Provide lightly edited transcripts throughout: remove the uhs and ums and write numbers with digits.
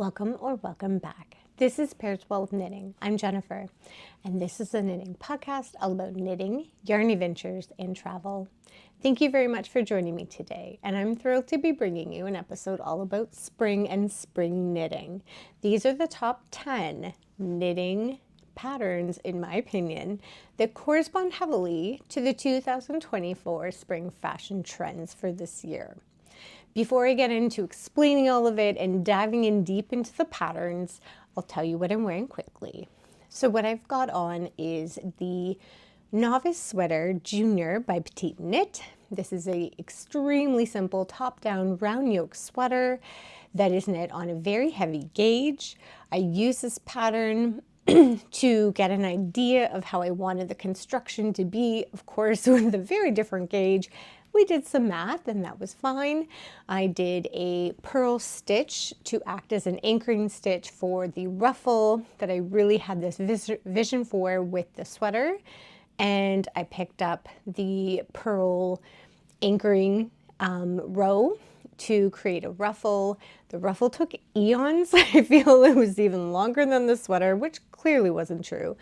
Welcome or welcome back. This is Pairs Well of Knitting. I'm Jennifer, and this is a knitting podcast all about knitting, yarn adventures, and travel. Thank you very much for joining me today, and I'm thrilled to be bringing you an episode all about spring and spring knitting. These are the top 10 knitting patterns, in my opinion, that correspond heavily to the 2024 spring fashion trends for this year. Before I get into explaining all of it and diving in deep into the patterns, I'll tell you what I'm wearing quickly. So what I've got on is the Novice Sweater Junior by Petite Knit. This is a extremely simple top-down round yoke sweater that is knit on a very heavy gauge. I use this pattern to get an idea of how I wanted the construction to be, of course, with a very different gauge. We did some math and that was fine. I did a purl stitch to act as an anchoring stitch for the ruffle that I really had this vision for with the sweater. And I picked up the purl anchoring row to create a ruffle. The ruffle took eons. I feel it was even longer than the sweater, which clearly wasn't true.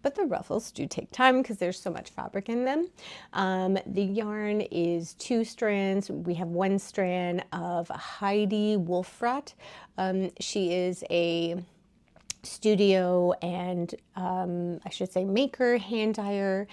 But the ruffles do take time because there's so much fabric in them. The yarn is 2 strands. We have 1 strand of Heidi Wulfraat. She is a studio and I should say maker, hand dyer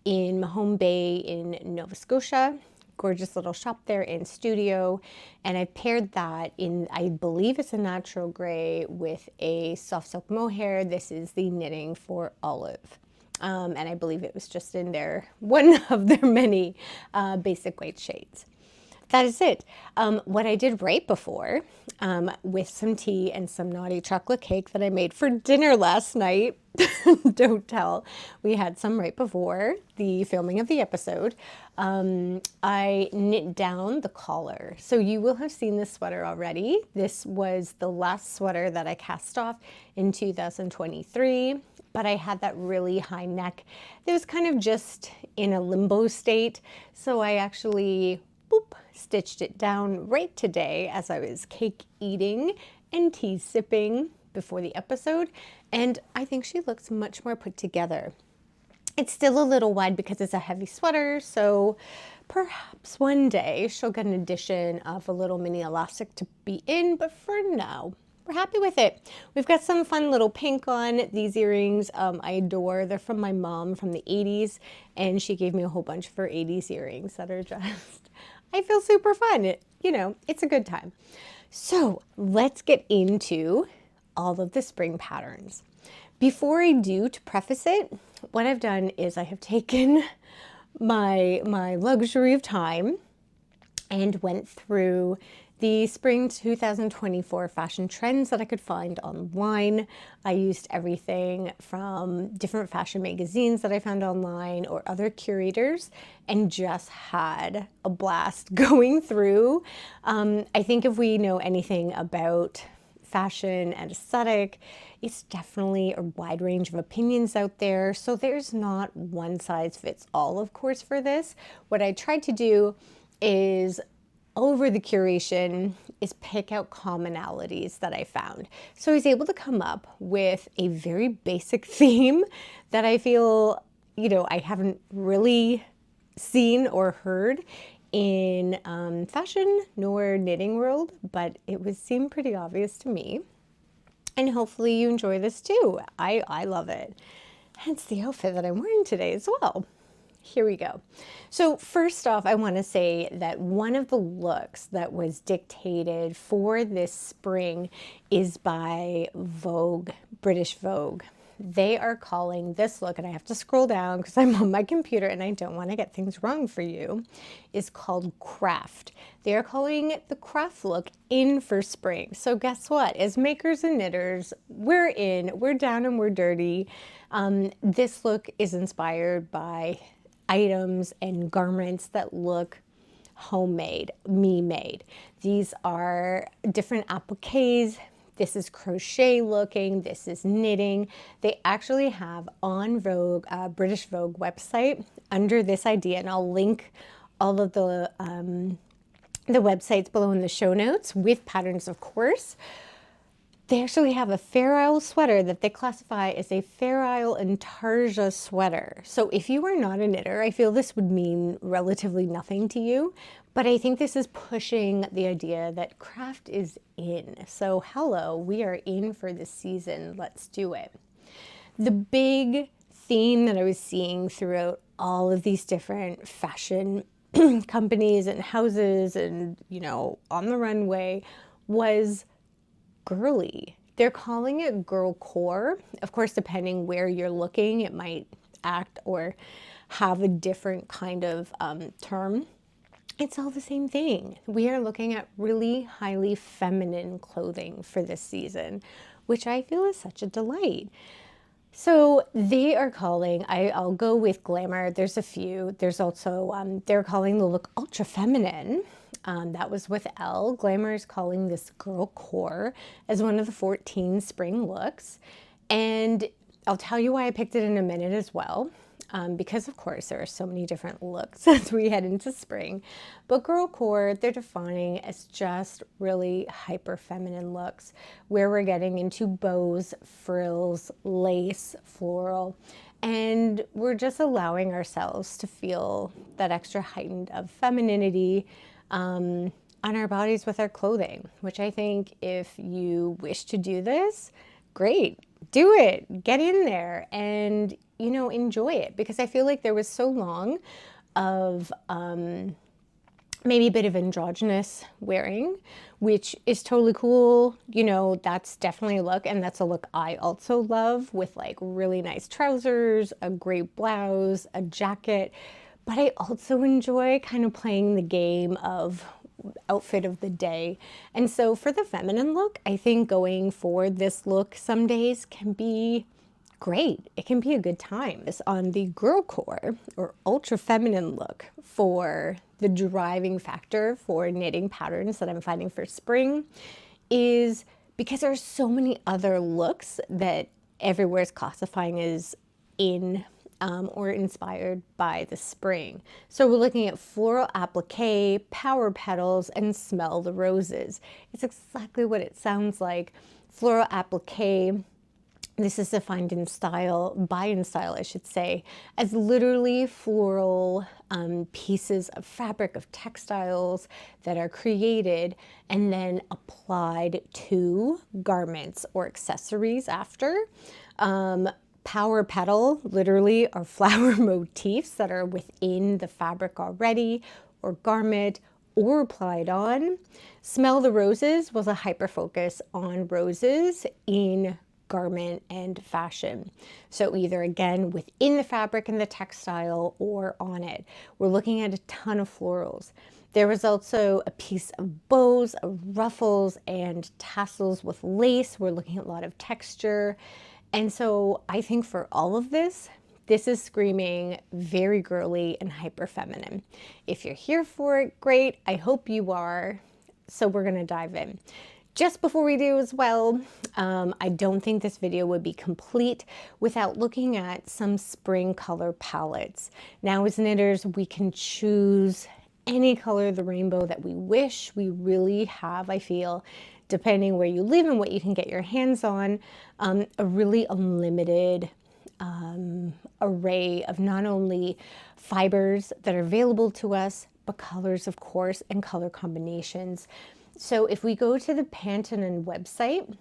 in Mahone Bay in Nova Scotia. Gorgeous little shop there and studio, and I paired that in, I believe it's a natural gray with a soft silk mohair. This is the knitting for olive, and I believe it was just in there, one of their many basic white shades. That is it. What I did right before, with some tea and some naughty chocolate cake that I made for dinner last night, don't tell, we had some right before the filming of the episode, I knit down the collar. So you will have seen this sweater already. This was the last sweater that I cast off in 2023, but I had that really high neck. It was kind of just in a limbo state, so I actually stitched it down right today as I was cake eating and tea sipping before the episode, and I think she looks much more put together. It's still a little wide because it's a heavy sweater, so perhaps one day she'll get an addition of a little mini elastic to be in, but for now, we're happy with it. We've got some fun little pink on. These earrings I adore. They're from my mom from the 80s, and she gave me a whole bunch of her 80s earrings that are just, I feel super fun. It's a good time. So let's get into all of the spring patterns. Before I do, to preface it, what I've done is I have taken my luxury of time and went through the spring 2024 fashion trends that I could find online. I used everything from different fashion magazines that I found online or other curators and just had a blast going through. I think if we know anything about fashion and aesthetic, it's definitely a wide range of opinions out there. So there's not one size fits all, of course, for this. What I tried to do is, over the curation, is pick out commonalities that I found. So I was able to come up with a very basic theme that I feel, I haven't really seen or heard in fashion nor knitting world, but it seemed pretty obvious to me. And hopefully you enjoy this too. I love it. Hence the outfit that I'm wearing today as well. Here we go. So first off, I want to say that one of the looks that was dictated for this spring is by Vogue, British Vogue. They are calling this look, and I have to scroll down because I'm on my computer and I don't want to get things wrong for you, is called craft. They are calling it the craft look in for spring. So guess what? As makers and knitters, we're in, we're down and we're dirty. This look is inspired by items and garments that look homemade, me-made. These are different appliques. This is crochet looking, this is knitting. They actually have on Vogue, British Vogue website under this idea, and I'll link all of the websites below in the show notes with patterns, of course. They actually have a Fair Isle sweater that they classify as a Fair Isle Intarsia sweater. So if you are not a knitter, I feel this would mean relatively nothing to you, but I think this is pushing the idea that craft is in. So hello, we are in for this season. Let's do it. The big theme that I was seeing throughout all of these different fashion companies and houses and, you know, on the runway was girly. They're calling it girlcore. Of course, depending where you're looking, it might act or have a different kind of term. It's all the same thing. We are looking at really highly feminine clothing for this season, which I feel is such a delight. So they are calling, I'll go with glamour. There's a few. There's also, they're calling the look ultra feminine. That was with Elle. Glamour is calling this girlcore as one of the 14 spring looks. And I'll tell you why I picked it in a minute as well. Because of course there are so many different looks as we head into spring. But girlcore, they're defining as just really hyper feminine looks where we're getting into bows, frills, lace, floral, and we're just allowing ourselves to feel that extra heightened of femininity on our bodies with our clothing, which I think if you wish to do this, great, do it, get in there and, you know, enjoy it, because I feel like there was so long of maybe a bit of androgynous wearing, which is totally cool. You know, that's definitely a look, and that's a look I also love, with like really nice trousers, a great blouse, a jacket. But I also enjoy kind of playing the game of outfit of the day. And so for the feminine look, I think going for this look some days can be great. It can be a good time. It's on the girlcore or ultra feminine look for the driving factor for knitting patterns that I'm finding for spring is because there's so many other looks that everywhere is classifying as in or inspired by the spring. So we're looking at Floral Applique, Power Petals, and Smell the Roses. It's exactly what it sounds like. Floral Applique, this is defined in style, by in style I should say, as literally floral pieces of fabric, of textiles that are created and then applied to garments or accessories after. Power petal literally are flower motifs that are within the fabric already or garment or applied on. Smell the Roses was a hyper focus on roses in garment and fashion. So either again within the fabric and the textile or on it. We're looking at a ton of florals. There was also a piece of bows, of ruffles and tassels with lace. We're looking at a lot of texture. And so I think for all of this, this is screaming very girly and hyper feminine. If you're here for it, great. I hope you are. So we're gonna dive in. Just before we do as well, I don't think this video would be complete without looking at some spring color palettes. Now as knitters, we can choose any color of the rainbow that we wish. We really have, I feel, depending where you live and what you can get your hands on, a really unlimited array of not only fibers that are available to us, but colors, of course, and color combinations. So if we go to the Pantone website,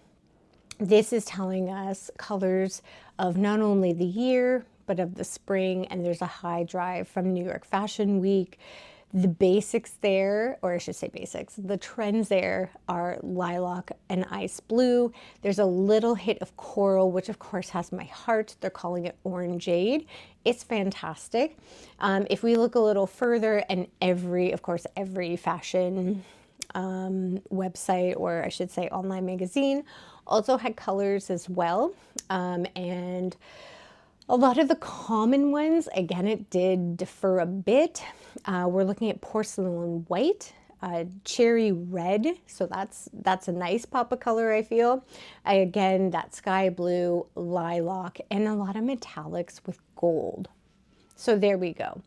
this is telling us colors of not only the year, but of the spring, and there's a high drive from New York Fashion Week. The basics there, or I should say basics, the trends there are lilac and ice blue. There's a little hit of coral, which of course has my heart. They're calling it orangeade. It's fantastic. If we look a little further, and every fashion website, or I should say online magazine, also had colors as well. And a lot of the common ones, again, it did differ a bit. We're looking at porcelain white, cherry red, so that's a nice pop of color, I feel. Again, that sky blue, lilac, and a lot of metallics with gold. So there we go.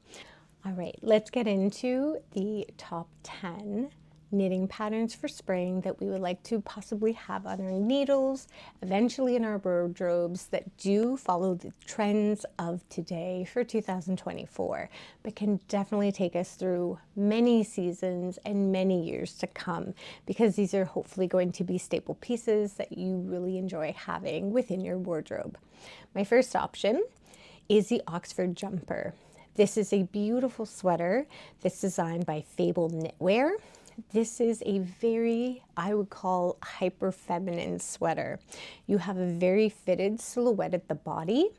All right, let's get into the top 10 knitting patterns for spring that we would like to possibly have on our needles, eventually in our wardrobes, that do follow the trends of today for 2024, but can definitely take us through many seasons and many years to come, because these are hopefully going to be staple pieces that you really enjoy having within your wardrobe. My first option is the Oxford jumper. This is a beautiful sweater that's designed by Fabel Knitwear. This is a very, I would call, hyper feminine sweater. You have a very fitted silhouette at the body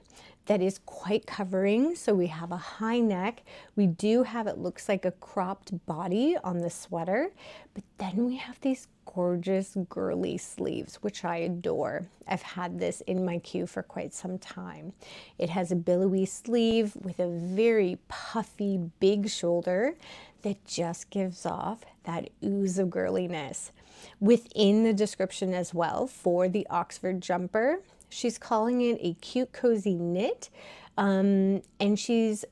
that is quite covering. So we have a high neck. We do have, it looks like a cropped body on the sweater, but then we have these gorgeous girly sleeves, which I adore. I've had this in my queue for quite some time. It has a billowy sleeve with a very puffy big shoulder that just gives off that ooze of girliness. Within the description as well for the Oxford jumper, she's calling it a cute cozy knit, and she's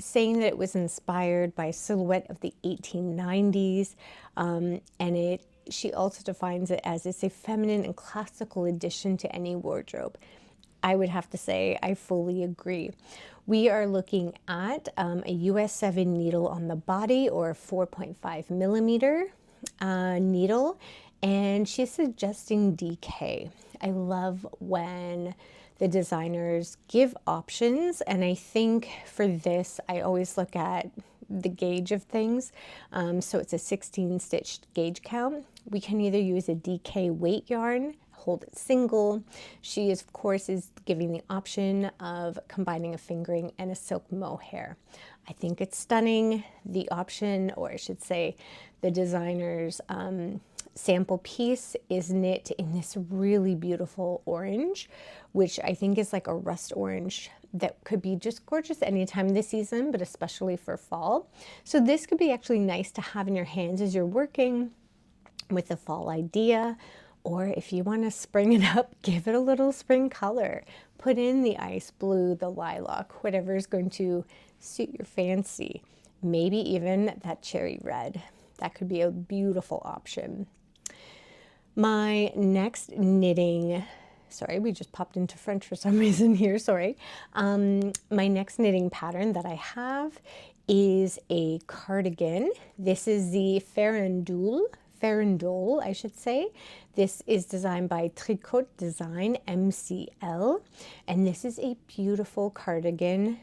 saying that it was inspired by a silhouette of the 1890s, and she also defines it as it's a feminine and classical addition to any wardrobe. I would have to say I fully agree. We are looking at a US 7 needle on the body, or a 4.5 millimeter needle, and she's suggesting DK. I love when the designers give options, and I think for this I always look at the gauge of things. So it's a 16 stitch gauge count. We can either use a DK weight yarn, hold it single. She of course is giving the option of combining a fingering and a silk mohair. I think it's stunning. The option, or I should say the designer's sample piece, is knit in this really beautiful orange, which I think is like a rust orange that could be just gorgeous anytime this season, but especially for fall. So this could be actually nice to have in your hands as you're working with the fall idea, or if you want to spring it up, give it a little spring color. Put in the ice blue, the lilac, whatever is going to suit your fancy. Maybe even that cherry red. That could be a beautiful option. My next knitting, sorry, we just popped into French for some reason here, sorry. My next knitting pattern that I have is a cardigan. This is the Farandole, I should say. This is designed by Tricot Design MCL, and this is a beautiful cardigan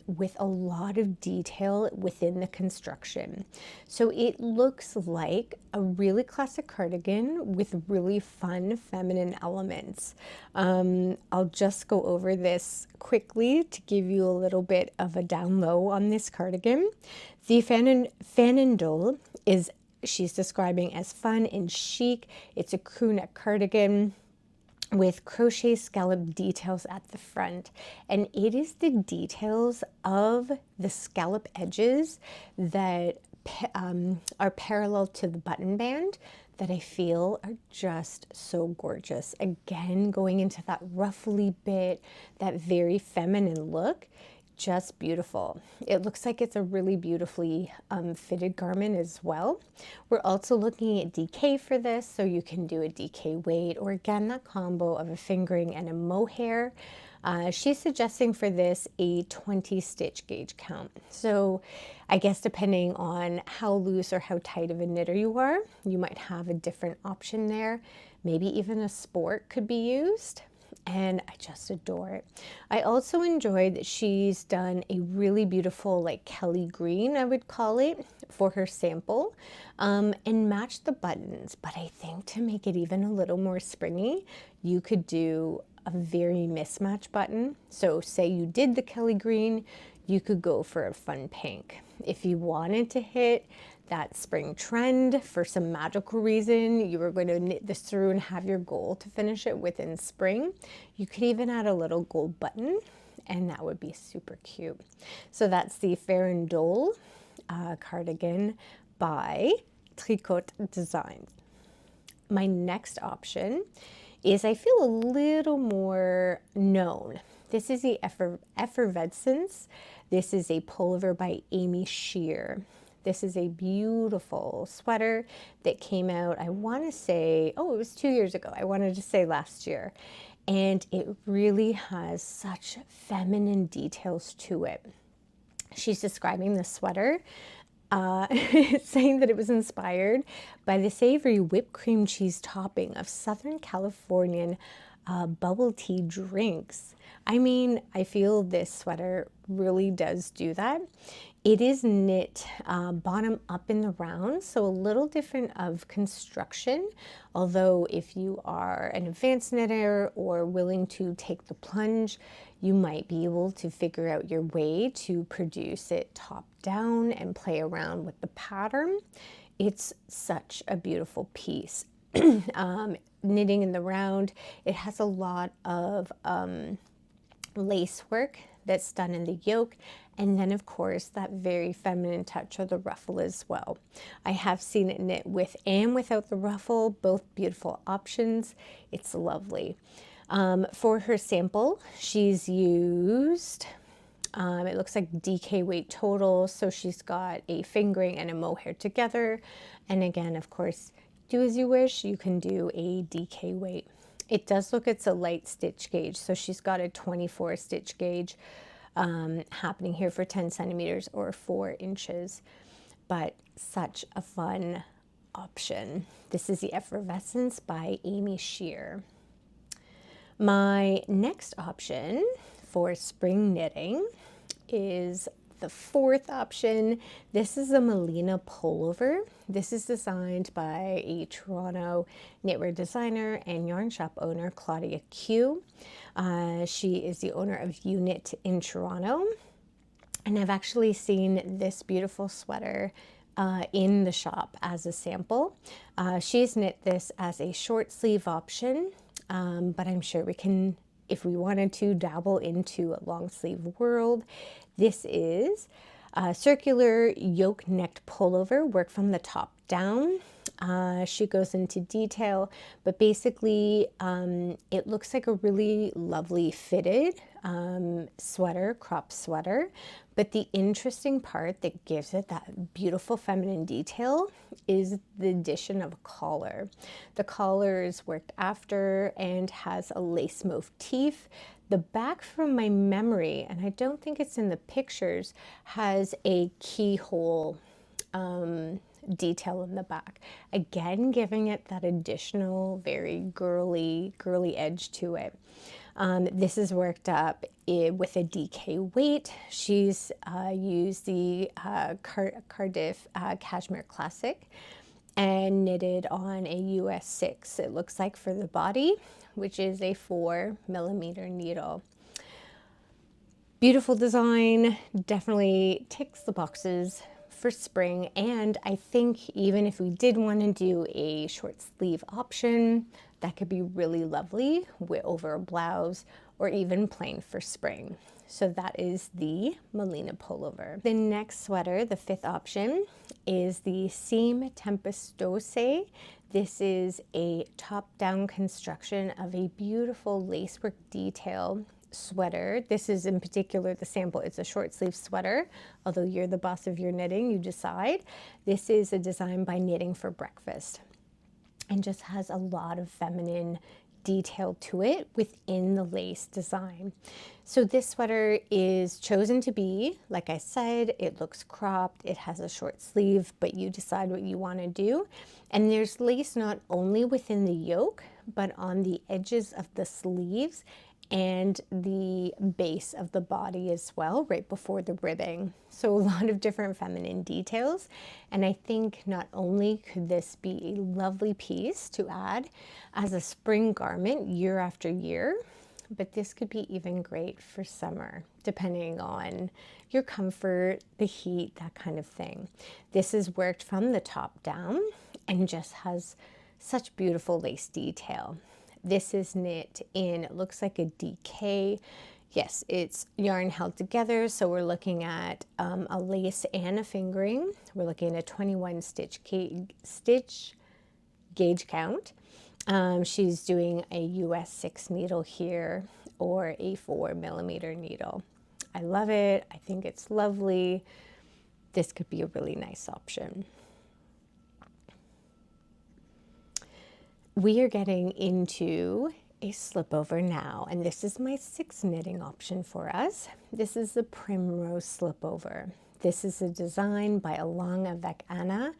with a lot of detail within the construction. So it looks like a really classic cardigan with really fun feminine elements. I'll just go over this quickly to give you a little bit of a down low on this cardigan. The Farandole is, she's describing as fun and chic. It's a crew neck cardigan with crochet scallop details at the front, and it is the details of the scallop edges that are parallel to the button band that I feel are just so gorgeous. Again, going into that ruffly bit, that very feminine look. Just beautiful. It looks like it's a really beautifully fitted garment as well. We're also looking at DK for this, so you can do a DK weight, or again that combo of a fingering and a mohair. She's suggesting for this a 20 stitch gauge count. So I guess depending on how loose or how tight of a knitter you are, you might have a different option there. Maybe even a sport could be used. And I just adore it. I also enjoyed that she's done a really beautiful, like Kelly green, I would call it, for her sample, and matched the buttons. But I think to make it even a little more springy, you could do a very mismatched button. So say you did the Kelly green, you could go for a fun pink. If you wanted to hit that spring trend for some magical reason, you were going to knit this through and have your goal to finish it within spring, you could even add a little gold button, and that would be super cute. So that's the Farandole cardigan by Tricot Designs. My next option is, I feel, a little more known. This is the Effervescence. This is a pullover by Aimee Sher. This is a beautiful sweater that came out, I want to say, oh, it was 2 years ago. I wanted to say last year. And it really has such feminine details to it. She's describing the sweater, saying that it was inspired by the savory whipped cream cheese topping of Southern Californian bubble tea drinks. I mean, I feel this sweater really does do that. It is knit bottom up in the round, so a little different of construction. Although if you are an advanced knitter or willing to take the plunge, you might be able to figure out your way to produce it top down and play around with the pattern. It's such a beautiful piece. Knitting in the round, it has a lot of lace work that's done in the yoke, and then of course that very feminine touch of the ruffle as well. I have seen it knit with and without the ruffle, both beautiful options. It's lovely. For her sample, she's used, it looks like DK weight total, so she's got a fingering and a mohair together, and again, of course, do as you wish, you can do a DK weight. It does look, it's a light stitch gauge, so she's got a 24 stitch gauge happening here for 10 centimeters or 4 inches, but such a fun option. This is the Effervescence by Aimee Sher. My next option for spring knitting is the fourth option. This is a Melina Pullover. This is designed by a Toronto knitwear designer and yarn shop owner, Claudia Q. She is the owner of Eweknit in Toronto. And I've actually seen this beautiful sweater in the shop as a sample. She's knit this as a short sleeve option, but I'm sure we can, if we wanted to, dabble into a long sleeve world. This is a circular yoke necked pullover, work from the top down. She goes into detail, but basically it looks like a really lovely fitted sweater, crop sweater. But the interesting part that gives it that beautiful feminine detail is the addition of a collar. The collar is worked after and has a lace motif. The back, from my memory, and I don't think it's in the pictures, has a keyhole detail in the back. Again, giving it that additional very girly edge to it. This is worked up with a DK weight. She's used the Cardiff Cashmere Classic and knitted on a US 6, it looks like, for the body, which is a 4mm needle. Beautiful design, definitely ticks the boxes for spring. And I think even if we did want to do a short sleeve option, that could be really lovely over a blouse or even plain for spring. So that is the Molina Pullover. The next sweater, the fifth option, is the Cime Tempestose. This is a top-down construction of a beautiful lacework detail sweater. This is in particular the sample. It's a short sleeve sweater, although you're the boss of your knitting, you decide. This is a design by Knitting for Breakfast and just has a lot of feminine detail to it within the lace design. So this sweater is chosen to be, like I said, it looks cropped, it has a short sleeve, but you decide what you want to do. And there's lace not only within the yoke, but on the edges of the sleeves and the base of the body as well, right before the ribbing. So a lot of different feminine details. And I think not only could this be a lovely piece to add as a spring garment year after year, but this could be even great for summer, depending on your comfort, the heat, that kind of thing. This is worked from the top down and just has such beautiful lace detail. This is knit in, it looks like a DK. Yes, it's yarn held together, so we're looking at a lace and a fingering. We're looking at a 21 stitch gauge count. She's doing a US 6 needle here or a 4mm needle. I love it. I think it's lovely. this could be a really nice option. We are getting into a slip over now, and this is my 6th knitting option for us. This is the Primrose Slipover. This is a design by Along avec Anna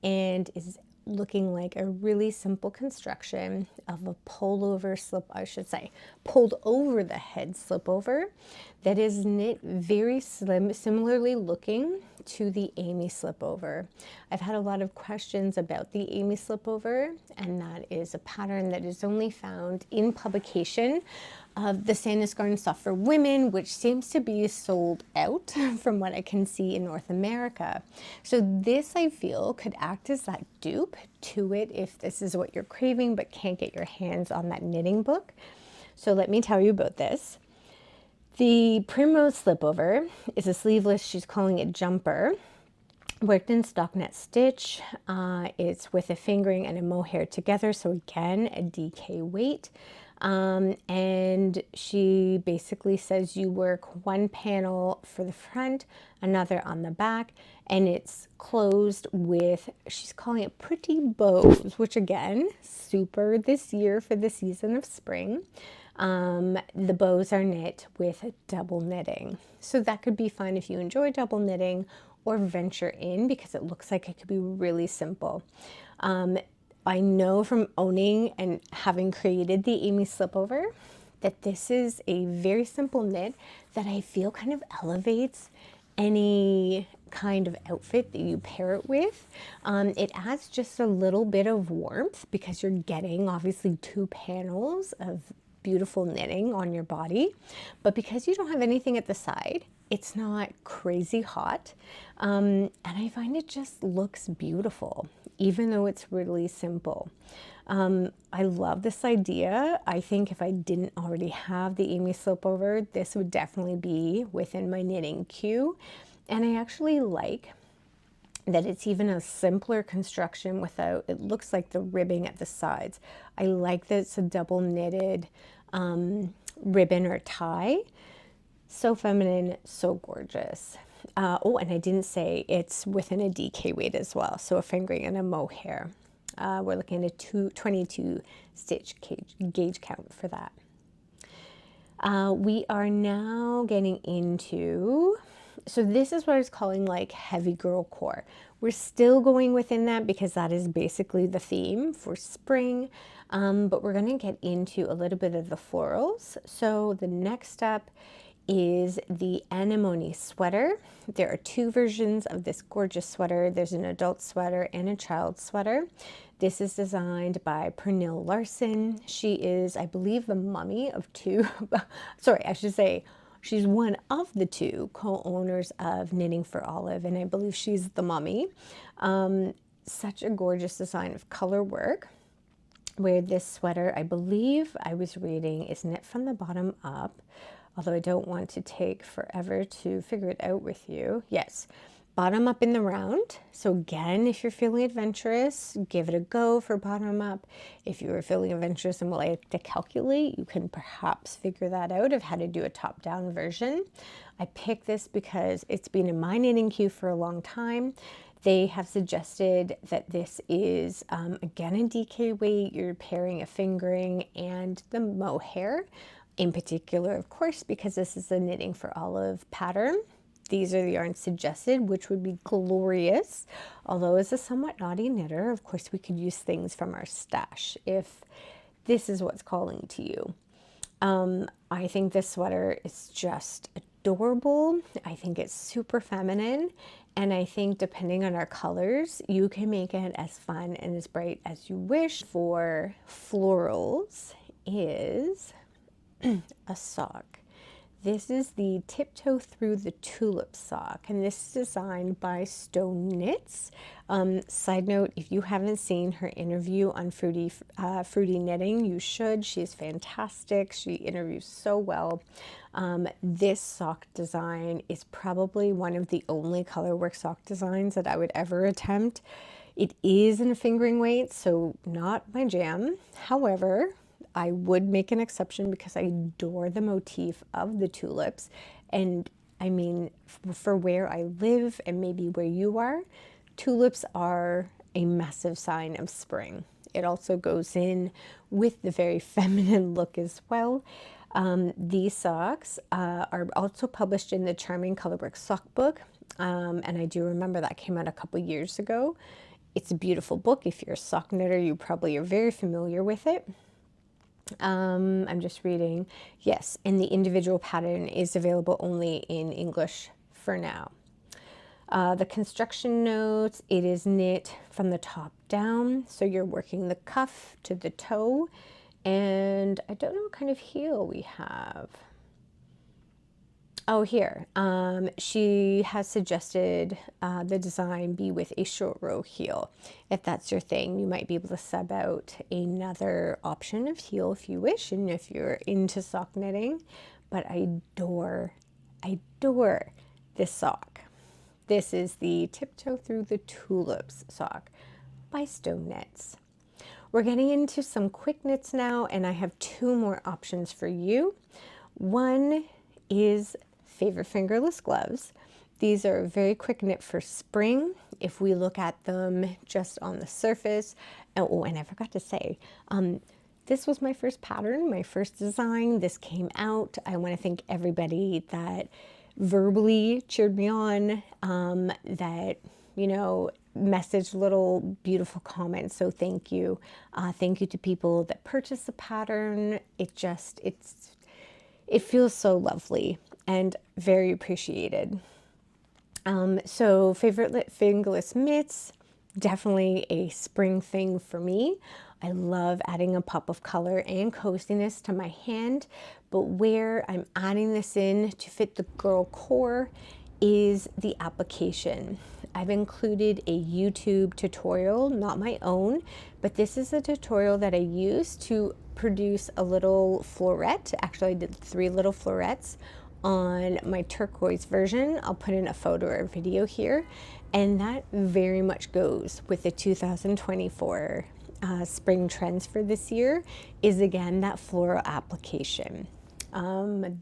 and is looking like a really simple construction of a pullover slip, I should say, pulled over the head slipover that is knit very similarly looking to the Aimee slipover. I've had a lot of questions about the Aimee slipover, and that is a pattern that is only found in publication of the Sandnes Garn Stuff for Women, which seems to be sold out from what I can see in North America. So this, I feel, could act as that dupe to it if this is what you're craving but can't get your hands on that knitting book. So let me tell you about this. The Primrose Slipover is a sleeveless, she's calling it jumper, worked in stockinette stitch. It's with a fingering and a mohair together, so again, a DK weight. And she basically says you work one panel for the front, another on the back, and it's closed with, she's calling it pretty bows, which again, super this year for the season of spring. The bows are knit with double knitting. So that could be fun if you enjoy double knitting or venture in, because it looks like it could be really simple. I know from owning and having created the Aimee slipover that this is a very simple knit that I feel kind of elevates any kind of outfit that you pair it with. It adds just a little bit of warmth because you're getting obviously 2 panels of beautiful knitting on your body, but because you don't have anything at the side, it's not crazy hot. And I find it just looks beautiful, even though it's really simple. I love this idea. I think if I didn't already have the Aimee slipover, this would definitely be within my knitting queue. And I actually like that it's even a simpler construction without, it looks like the ribbing at the sides. I like that it's a double knitted ribbon or tie. So feminine, so gorgeous. Oh, and I didn't say it's within a DK weight as well, so a fingering and a mohair. We're looking at a 22 stitch gauge count for that. We are now getting into, so this is what I was calling like heavy girl core. We're still going within that because that is basically the theme for spring, but we're going to get into a little bit of the florals. So the next step is the Animon Sweater. There are 2 versions of this gorgeous sweater. There's an adult sweater and a child sweater. This is designed by Pernille Larsen. She is, I believe, the mummy of 2, sorry, I should say, she's one of the 2 co-owners of Knitting for Olive, and I believe she's the mummy. Such a gorgeous design of color work, where this sweater, I believe I was reading, is knit from the bottom up, although I don't want to take forever to figure it out with you. Yes, bottom up in the round. So again, if you're feeling adventurous, give it a go for bottom up. If you are feeling adventurous and would like to calculate, you can perhaps figure that out of how to do a top-down version. I picked this because it's been in my knitting queue for a long time. They have suggested that this is, again, a DK weight. You're pairing a fingering and the mohair. In particular, of course, because this is a Knitting for Olive pattern. These are the yarns suggested, which would be glorious. Although as a somewhat naughty knitter, of course, we could use things from our stash if this is what's calling to you. I think this sweater is just adorable. I think it's super feminine. And I think depending on our colors, you can make it as fun and as bright as you wish. For florals is a sock. This is the Tiptoe Through the Tulip Sock, and this is designed by Stone Knits. Side note, if you haven't seen her interview on Fruity Knitting, you should. She's fantastic. She interviews so well. This sock design is probably one of the only colorwork sock designs that I would ever attempt. It is in a fingering weight, so not my jam. However, I would make an exception because I adore the motif of the tulips, and I mean, for where I live and maybe where you are, tulips are a massive sign of spring. It also goes in with the very feminine look as well. These socks are also published in the Charming Colorwork Sock Book, and I do remember that came out a couple years ago. It's a beautiful book. If you're a sock knitter, you probably are very familiar with it. I'm just reading. Yes, and the individual pattern is available only in English for now. The construction notes, it is knit from the top down, so you're working the cuff to the toe, and I don't know what kind of heel we have. Oh, here, she has suggested the design be with a short row heel. If that's your thing, you might be able to sub out another option of heel if you wish, and if you're into sock knitting. But I adore this sock. This is the Tiptoe Through the Tulips sock by Stone Knits. We're getting into some quick knits now, and I have two more options for you. One is favorite fingerless gloves. These are very quick knit for spring. If we look at them just on the surface, oh, and I forgot to say, this was my first pattern, my first design. This came out. I want to thank everybody that verbally cheered me on, that, you know, messaged little beautiful comments. So thank you. Thank you to people that purchased the pattern. It feels so lovely and very appreciated. So favorite fingerless mitts, definitely a spring thing for me. I love adding a pop of color and coziness to my hand, but where I'm adding this in to fit the Girlcore is the application. I've included a YouTube tutorial, not my own, but this is a tutorial that I used to produce a little floret. Actually, I did 3 little florets on my turquoise version. I'll put in a photo or video here, and that very much goes with the 2024 spring trends for this year, is again that floral application.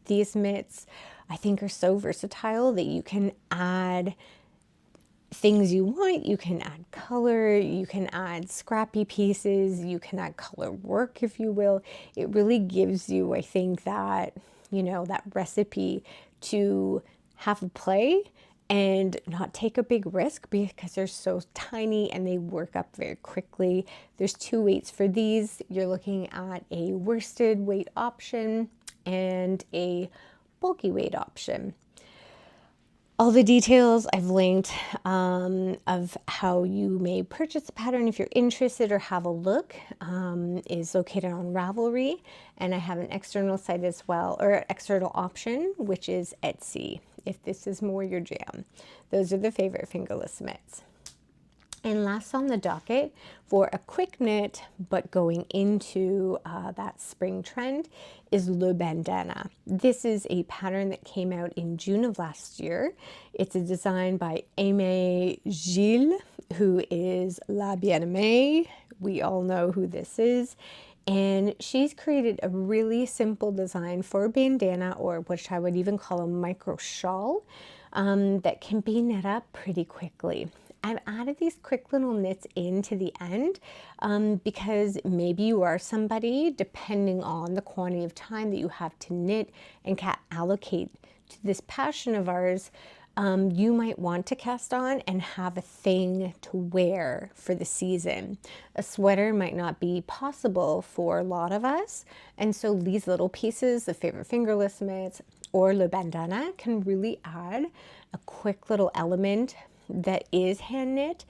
These mitts I think are so versatile that you can add things you want. You can add color, you can add scrappy pieces, you can add color work if you will. It really gives you, I think, that, you know, that recipe to have a play and not take a big risk because they're so tiny and they work up very quickly. There's 2 weights for these. You're looking at a worsted weight option and a bulky weight option. All the details I've linked of how you may purchase the pattern if you're interested or have a look is located on Ravelry, and I have an external site as well, or external option, which is Etsy, if this is more your jam. Those are the favorite fingerless mitts. And last on the docket for a quick knit, but going into that spring trend, is Le Bandana. This is a pattern that came out in June of last year. It's a design by Aimee Gilles, who is La Bien-Aimée. We all know who this is. And she's created a really simple design for a bandana, or which I would even call a micro shawl, that can be knit up pretty quickly. I've added these quick little knits into the end because maybe you are somebody, depending on the quantity of time that you have to knit and can allocate to this passion of ours, you might want to cast on and have a thing to wear for the season. A sweater might not be possible for a lot of us, and so these little pieces, the favorite fingerless mitts or Le Bandana, can really add a quick little element that is hand knit,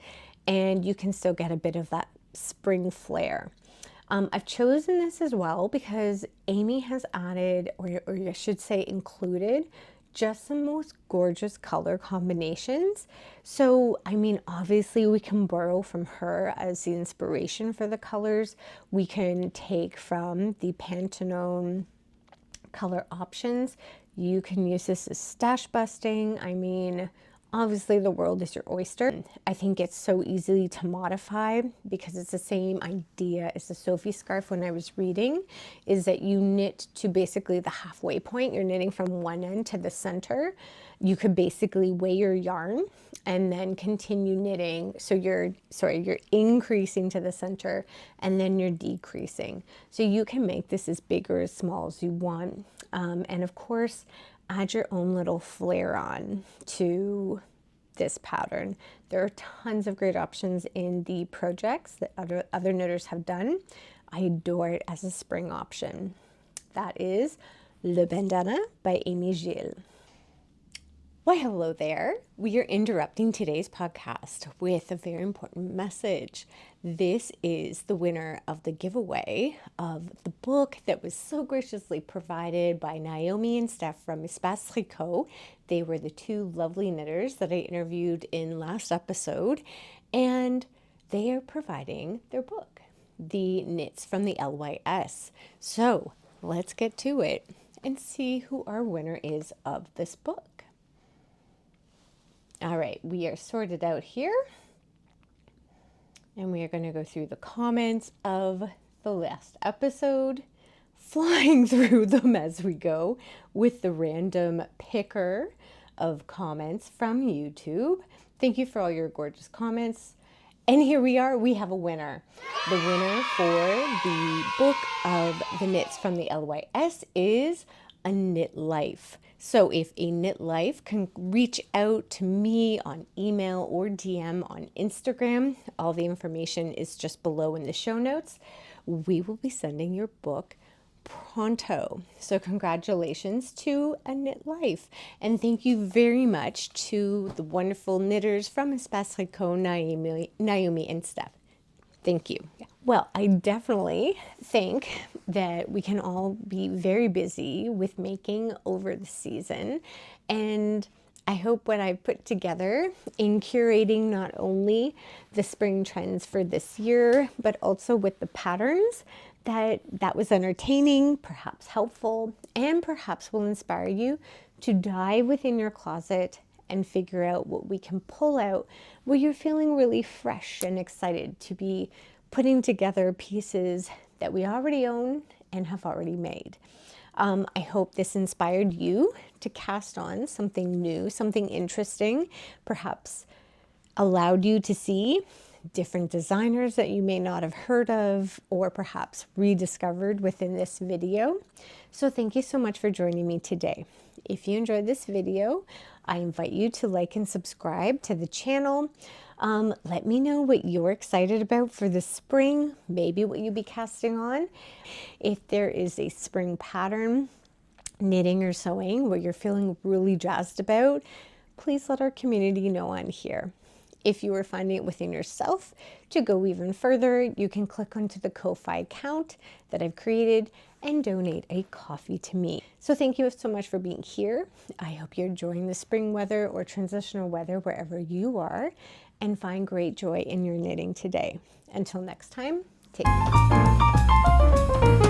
and you can still get a bit of that spring flair. I've chosen this as well because Aimee has added, or I should say included, just the most gorgeous color combinations. So, I mean, obviously we can borrow from her as the inspiration for the colors. We can take from the Pantone color options. You can use this as stash busting. I mean, Obviously, the world is your oyster. I think it's so easy to modify because it's the same idea as the Sophie scarf when I was reading, is that you knit to basically the halfway point. You're knitting from one end to the center. You could basically weigh your yarn and then continue knitting. So you're increasing to the center and then you're decreasing. So you can make this as big or as small as you want. And of course, add your own little flair on to this pattern. There are tons of great options in the projects that other knitters have done. I adore it as a spring option. That is Le Bandana by Aimee Gilles. Why, hello there. We are interrupting today's podcast with a very important message. This is the winner of the giveaway of the book that was so graciously provided by Naomi and Steph from Espace Tricot. They were the two lovely knitters that I interviewed in last episode, and they are providing their book, the Knits from the LYS. So let's get to it and see who our winner is of this book. All right, we are sorted out here, and we are going to go through the comments of the last episode, flying through them as we go with the random picker of comments from YouTube. Thank you for all your gorgeous comments. And here we are, we have a winner. The winner for the book of the Knits from the LYS is A Knit Life. So if a Knit Life can reach out to me on email or DM on Instagram, all the information is just below in the show notes. We will be sending your book pronto. So congratulations to A Knit Life. And thank you very much to the wonderful knitters from Espace Tricot, Naomi and Steph. Thank you. Well, I definitely think that we can all be very busy with making over the season. And I hope what I've put together in curating not only the spring trends for this year, but also with the patterns, that was entertaining, perhaps helpful, and perhaps will inspire you to dive within your closet and figure out what we can pull out where you're feeling really fresh and excited to be putting together pieces that we already own and have already made. I hope this inspired you to cast on something new, something interesting, perhaps allowed you to see different designers that you may not have heard of or perhaps rediscovered within this video. So thank you so much for joining me today. If you enjoyed this video, I invite you to like and subscribe to the channel. Let me know what you're excited about for the spring, maybe what you'll be casting on. If there is a spring pattern, knitting or sewing, what you're feeling really jazzed about, please let our community know on here. If you are finding it within yourself to go even further, you can click onto the Ko-Fi account that I've created and donate a coffee to me. So thank you so much for being here. I hope you're enjoying the spring weather or transitional weather wherever you are, and find great joy in your knitting today. Until next time, take care.